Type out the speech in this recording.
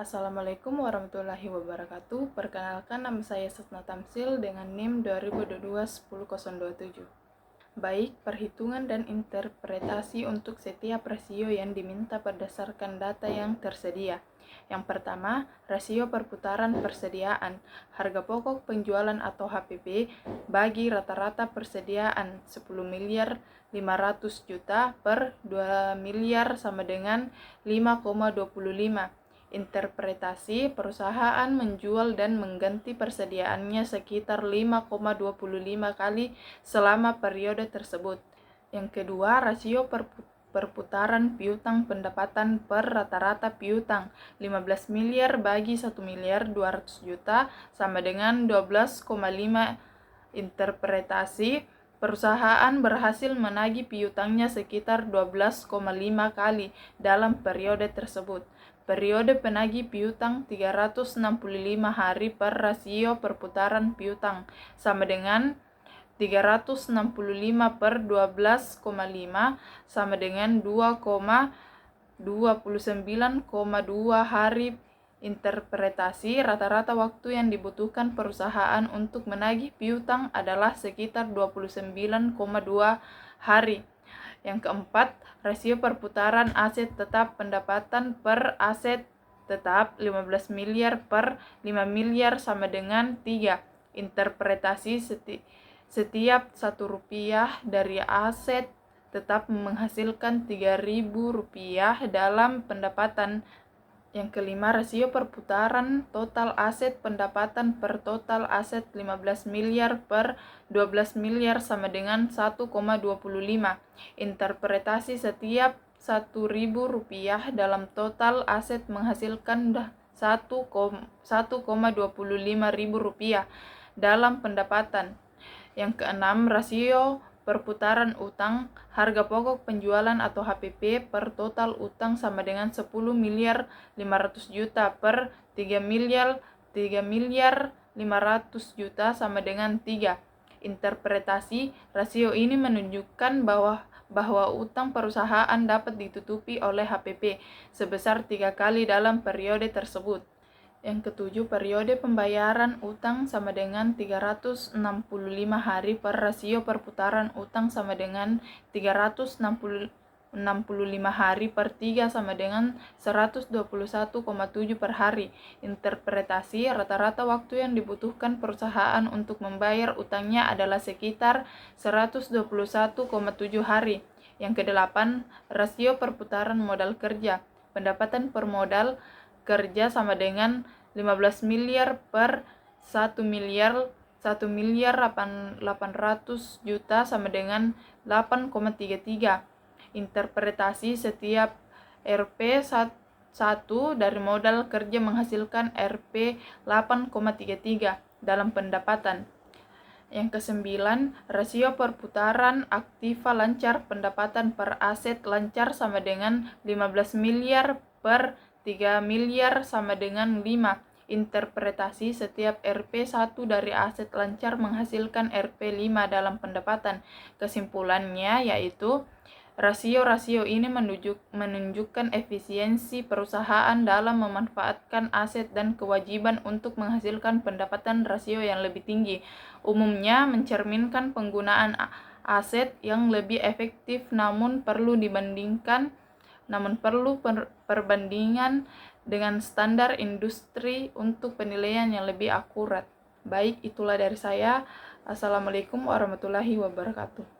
Assalamualaikum warahmatullahi wabarakatuh. Perkenalkan, nama saya Setna Tamsil dengan NIM 2022-10027. Baik, perhitungan dan interpretasi untuk setiap rasio yang diminta berdasarkan data yang tersedia. Yang pertama, rasio perputaran persediaan, harga pokok penjualan atau HPP bagi rata-rata persediaan 10 miliar 500 juta per 2 miliar sama dengan 5,25. Interpretasi, perusahaan menjual dan mengganti persediaannya sekitar 5,25 kali selama periode tersebut. Yang kedua, rasio perputaran piutang pendapatan per rata-rata piutang 15 miliar bagi 1 miliar 200 juta sama dengan 12,5. Interpretasi, perusahaan berhasil menagih piutangnya sekitar 12,5 kali dalam periode tersebut. Periode penagih piutang 365 hari per rasio perputaran piutang sama dengan 365 per 12,5 sama dengan 2,29,2 hari. Interpretasi, rata-rata waktu yang dibutuhkan perusahaan untuk menagih piutang adalah sekitar 29,2 hari. Yang keempat, rasio perputaran aset tetap pendapatan per aset tetap 15 miliar per 5 miliar sama dengan 3. Interpretasi, setiap 1 rupiah dari aset tetap menghasilkan 3.000 rupiah dalam pendapatan. Yang kelima, rasio perputaran total aset pendapatan per total aset 15 miliar per 12 miliar sama dengan 1,25. Interpretasi, setiap 1.000 rupiah dalam total aset menghasilkan 1,25 ribu rupiah dalam pendapatan. Yang keenam, rasio perputaran utang, harga pokok penjualan atau HPP per total utang sama dengan 10 miliar 500 juta per 3 miliar 500 juta sama dengan 3. Interpretasi, rasio ini menunjukkan bahwa utang perusahaan dapat ditutupi oleh HPP sebesar 3 kali dalam periode tersebut. Yang ketujuh, periode pembayaran utang sama dengan 365 hari per rasio perputaran utang sama dengan 365 hari per 3 sama dengan 121,7 per hari. Interpretasi, rata-rata waktu yang dibutuhkan perusahaan untuk membayar utangnya adalah sekitar 121,7 hari. Yang kedelapan, rasio perputaran modal kerja, pendapatan per modal kerja sama dengan 15 miliar per 1 miliar 800 juta sama dengan 8,33. Interpretasi, setiap Rp1 dari modal kerja menghasilkan Rp8,33 dalam pendapatan. Yang kesembilan, rasio perputaran aktiva lancar, pendapatan per aset lancar sama dengan 15 miliar per 3 miliar sama dengan 5. Interpretasi, setiap Rp1 dari aset lancar menghasilkan Rp5 dalam pendapatan. Kesimpulannya yaitu rasio-rasio ini menunjukkan efisiensi perusahaan dalam memanfaatkan aset dan kewajiban untuk menghasilkan pendapatan rasio yang lebih tinggi. Umumnya mencerminkan penggunaan aset yang lebih efektif, namun perlu perbandingan dengan standar industri untuk penilaian yang lebih akurat. Baik, itulah dari saya. Assalamualaikum warahmatullahi wabarakatuh.